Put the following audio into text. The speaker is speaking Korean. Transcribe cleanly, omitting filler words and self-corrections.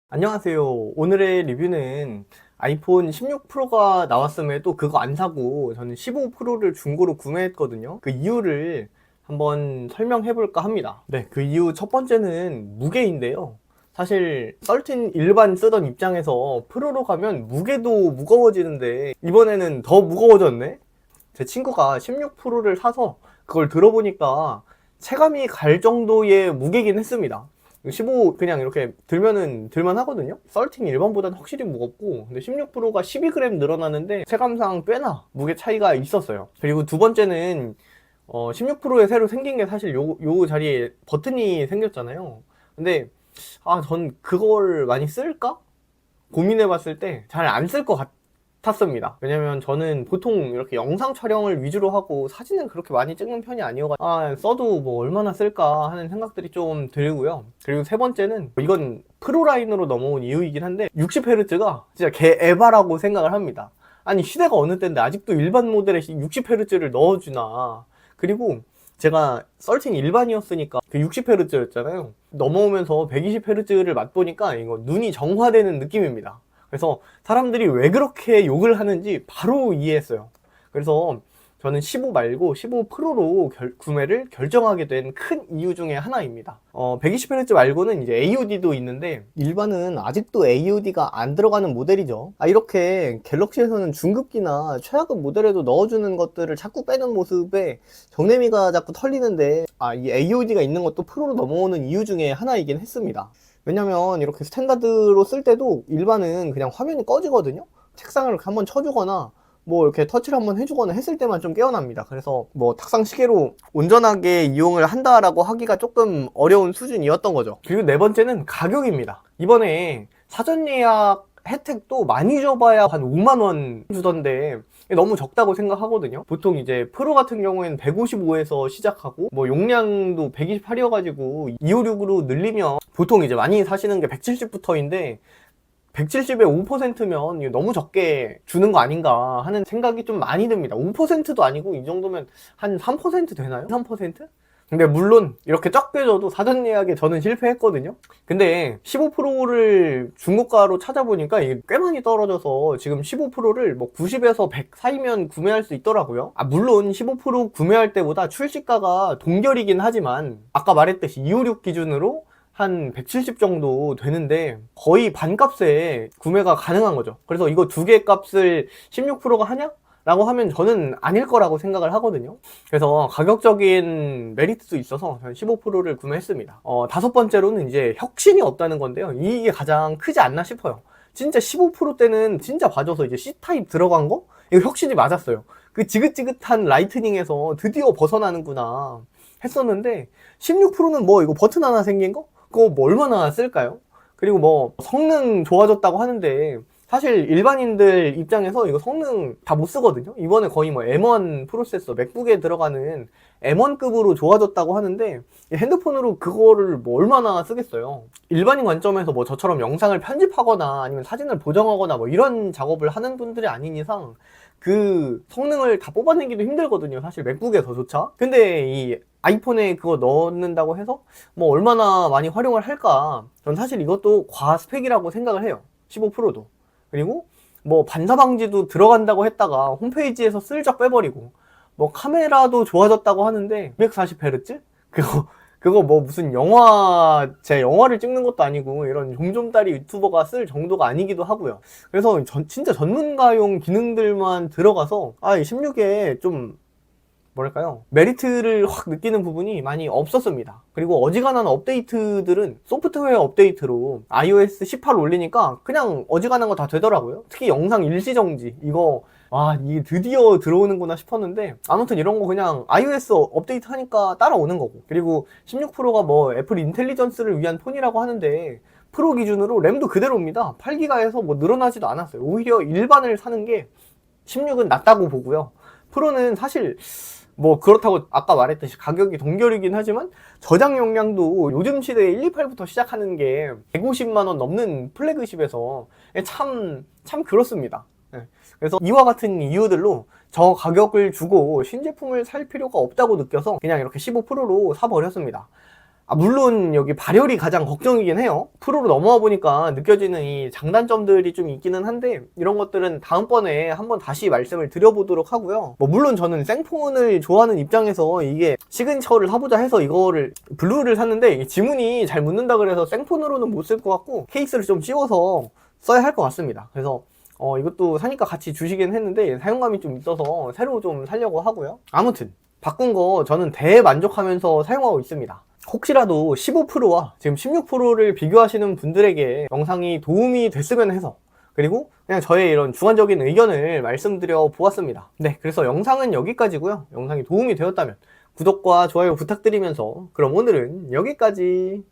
안녕하세요. 오늘의 리뷰는 아이폰 16 프로가 나왔음에도 그거 안 사고 저는 15 프로를 중고로 구매했거든요. 그 이유를 한번 설명해 볼까 합니다. 네, 그 이유 첫 번째는 무게인데요. 사실 13 일반 쓰던 입장에서 프로로 가면 무게도 무거워지는데 이번에는 더 무거워졌네? 제 친구가 16 프로를 사서 그걸 들어보니까 체감이 갈 정도의 무게긴 했습니다. 15 그냥 이렇게 들면은 들만 하거든요. 13 일반보다는 확실히 무겁고, 근데 16 프로가 12g 늘어나는데 체감상 꽤나 무게 차이가 있었어요. 그리고 두 번째는 16 프로에 새로 생긴 게 사실 요 자리에 버튼이 생겼잖아요. 근데 전 그걸 많이 쓸까 고민해 봤을 때 잘 안 쓸 것 같았습니다. 왜냐면 저는 보통 이렇게 영상 촬영을 위주로 하고 사진은 그렇게 많이 찍는 편이 아니어가지고 써도 뭐 얼마나 쓸까 하는 생각들이 좀 들고요. 그리고 세 번째는 이건 프로 라인으로 넘어온 이유이긴 한데 60Hz가 진짜 개 에바라고 생각을 합니다. 아니 시대가 어느 때인데 아직도 일반 모델에 60Hz를 넣어주나. 그리고 제가 13 일반이었으니까 그 60Hz였잖아요. 넘어오면서 120Hz를 맛보니까 이거 눈이 정화되는 느낌입니다. 그래서 사람들이 왜 그렇게 욕을 하는지 바로 이해했어요. 그래서 저는 15 말고 15 프로로 구매를 결정하게 된 큰 이유 중에 하나입니다. 120Hz 말고는 이제 AUD도 있는데 일반은 아직도 AUD가 안 들어가는 모델이죠. 이렇게 갤럭시에서는 중급기나 최하급 모델에도 넣어주는 것들을 자꾸 빼는 모습에 정내미가 자꾸 털리는데 이 AUD가 있는 것도 프로로 넘어오는 이유 중에 하나이긴 했습니다. 왜냐면 이렇게 스탠다드로 쓸 때도 일반은 그냥 화면이 꺼지거든요. 책상을 한번 쳐주거나 뭐 이렇게 터치를 한번 해주거나 했을 때만 좀 깨어납니다. 그래서 뭐 탁상 시계로 온전하게 이용을 한다라고 하기가 조금 어려운 수준이었던 거죠. 그리고 네 번째는 가격입니다. 이번에 사전 예약 혜택도 많이 줘봐야 한 5만 원 주던데 너무 적다고 생각하거든요. 보통 이제 프로 같은 경우에는 155에서 시작하고 뭐 용량도 128이어가지고 256으로 늘리면 보통 이제 많이 사시는 게 170부터인데 170에 5%면 너무 적게 주는 거 아닌가 하는 생각이 좀 많이 듭니다. 5%도 아니고 이 정도면 한 3% 되나요? 3%? 근데 물론 이렇게 적게 줘도 사전 예약에 저는 실패했거든요. 근데 15 프로를 중고가로 찾아보니까 이게 꽤 많이 떨어져서 지금 15 프로를 뭐 90에서 100 사이면 구매할 수 있더라고요. 물론 15 프로 구매할 때보다 출시가가 동결이긴 하지만 아까 말했듯이 256 기준으로 한 170 정도 되는데 거의 반값에 구매가 가능한 거죠. 그래서 이거 두 개 값을 16 프로가 하냐? 라고 하면 저는 아닐 거라고 생각을 하거든요. 그래서 가격적인 메리트도 있어서 저는 15 프로를 구매했습니다. 다섯 번째로는 이제 혁신이 없다는 건데요. 이게 가장 크지 않나 싶어요. 진짜 15 프로 때는 진짜 봐줘서 이제 C타입 들어간 거? 이거 혁신이 맞았어요. 그 지긋지긋한 라이트닝에서 드디어 벗어나는구나 했었는데 16 프로는 뭐 이거 버튼 하나 생긴 거? 그거 뭐 얼마나 쓸까요? 그리고 뭐 성능 좋아졌다고 하는데 사실 일반인들 입장에서 이거 성능 다 못 쓰거든요. 이번에 거의 뭐 M1 프로세서 맥북에 들어가는 M1급으로 좋아졌다고 하는데 핸드폰으로 그거를 뭐 얼마나 쓰겠어요. 일반인 관점에서 뭐 저처럼 영상을 편집하거나 아니면 사진을 보정하거나 뭐 이런 작업을 하는 분들이 아닌 이상 그 성능을 다 뽑아내기도 힘들거든요. 사실 맥북에서조차. 근데 이 아이폰에 그거 넣는다고 해서 뭐 얼마나 많이 활용을 할까? 전 사실 이것도 과스펙이라고 생각을 해요. 15 프로도. 그리고 뭐 반사 방지도 들어간다고 했다가 홈페이지에서 슬쩍 빼버리고 뭐 카메라도 좋아졌다고 하는데 240Hz? 그거 뭐 무슨 제 영화를 찍는 것도 아니고 이런 좀좀다리 유튜버가 쓸 정도가 아니기도 하고요. 그래서 진짜 전문가용 기능들만 들어가서 이 16에 좀 뭐랄까요, 메리트를 확 느끼는 부분이 많이 없었습니다. 그리고 어지간한 업데이트들은 소프트웨어 업데이트로 iOS 18 올리니까 그냥 어지간한 거 다 되더라고요. 특히 영상 일시정지 이거 이게 드디어 들어오는구나 싶었는데 아무튼 이런 거 그냥 iOS 업데이트 하니까 따라오는 거고. 그리고 16 프로가 뭐 애플 인텔리전스를 위한 폰이라고 하는데 프로 기준으로 램도 그대로입니다. 8기가에서 뭐 늘어나지도 않았어요. 오히려 일반을 사는 게 16은 낫다고 보고요. 프로는 사실 뭐 그렇다고 아까 말했듯이 가격이 동결이긴 하지만 저장 용량도 요즘 시대에 128부터 시작하는 게 150만원 넘는 플래그십에서 참 그렇습니다. 그래서 이와 같은 이유들로 저 가격을 주고 신제품을 살 필요가 없다고 느껴서 그냥 이렇게 15 프로로 사버렸습니다. 물론 여기 발열이 가장 걱정이긴 해요. 프로로 넘어와 보니까 느껴지는 이 장단점들이 좀 있기는 한데, 이런 것들은 다음번에 한번 다시 말씀을 드려보도록 하고요. 물론 저는 생폰을 좋아하는 입장에서 이게 시그니처를 사보자 해서 이거를 블루를 샀는데, 지문이 잘 묻는다 그래서 생폰으로는 못 쓸 것 같고 케이스를 좀 씌워서 써야 할 것 같습니다. 그래서 이것도 사니까 같이 주시긴 했는데 사용감이 좀 있어서 새로 좀 사려고 하고요. 아무튼 바꾼 거 저는 대만족하면서 사용하고 있습니다. 혹시라도 15%와 지금 16%를 비교하시는 분들에게 영상이 도움이 됐으면 해서, 그리고 그냥 저의 이런 주관적인 의견을 말씀드려 보았습니다. 네, 그래서 영상은 여기까지고요. 영상이 도움이 되었다면 구독과 좋아요 부탁드리면서, 그럼 오늘은 여기까지.